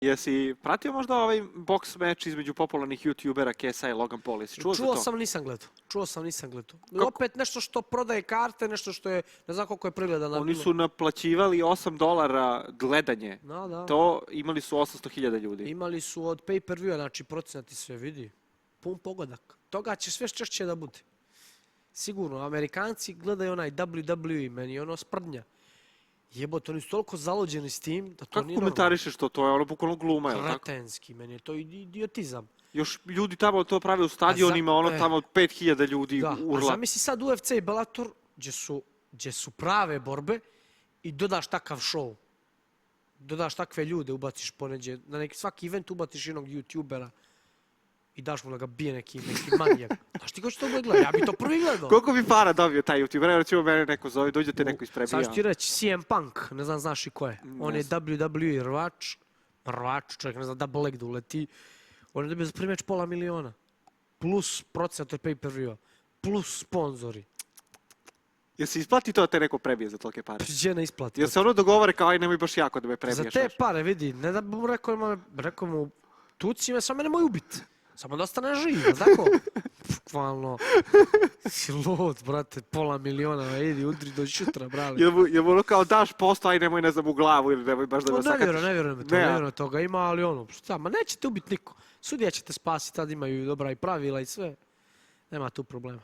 Jesi pratio možda ovaj boks meč između popularnih youtubera KSI i Logan Paul? Jesi čuo za to? Čuo sam, nisam gledao. Čuo sam, nisam gledao. I opet nešto što prodaje karte, nešto što je, ne znam koliko je pregledano. Oni su naplaćivali $8 gledanje. Da. To imali su 800.000 ljudi. Imali su od pay-per-view, znači procenati sve vidi. Pun pogodak. Toga će sve češće da bude. Sigurno, Amerikanci gledaju onaj WWE, meni je ono sprdnja. Jebote, oni su toliko zalođeni s tim da to Kako nije normalno. komentarišeš to? To je ono bukvalno gluma, jel tako? Kretenski, meni je to idiotizam. Još ljudi tamo to prave u stadionima, ono tamo 5.000 ljudi Da, a urla. zamisli sad UFC i Bellator gdje su prave borbe i dodaš takav show. Dodaš takve ljude, ubaciš poneđe, na neki svaki event ubaciš jednog youtubera i daš mu da ga bije neki manijak. Znaš ti ko će to gledati? Ja bi to prvi gledao. Koliko bi para dobio taj youtuber? Evo recimo mene neko zove, dođete neko isprebija. Sad ću ti reći, CM Punk, ne znam znaš i ko je. On je WWE rvač, čovjek ne znam da leg da uleti. On je dobio za prvi meč $500.000. Plus procent od pay-per-view-a. Plus sponzori. Jel se isplati to da te neko prebije za tolike pare? Gdje ne isplati? Jel se ono dogovore kao aj nemoj baš jako da me prebiješ? Za te pare, vidi, ne da bi mu rekao mu, tuci me, samo me nemoj ubiti. Samo da ostane živ, tako? Bukvalno. Si lud, brate, $500.000, idi, udri do šutra, brale. Jel mu ono kao daš posto, aj nemoj ne znam u glavu ili nemoj baš da me sakatiš? Ne vjerujem to, ne vjerujem toga ima, ali ono, šta, ma nećete ubiti niko. Sudija će te spasiti, tad imaju dobra i pravila i sve. Nema tu problema.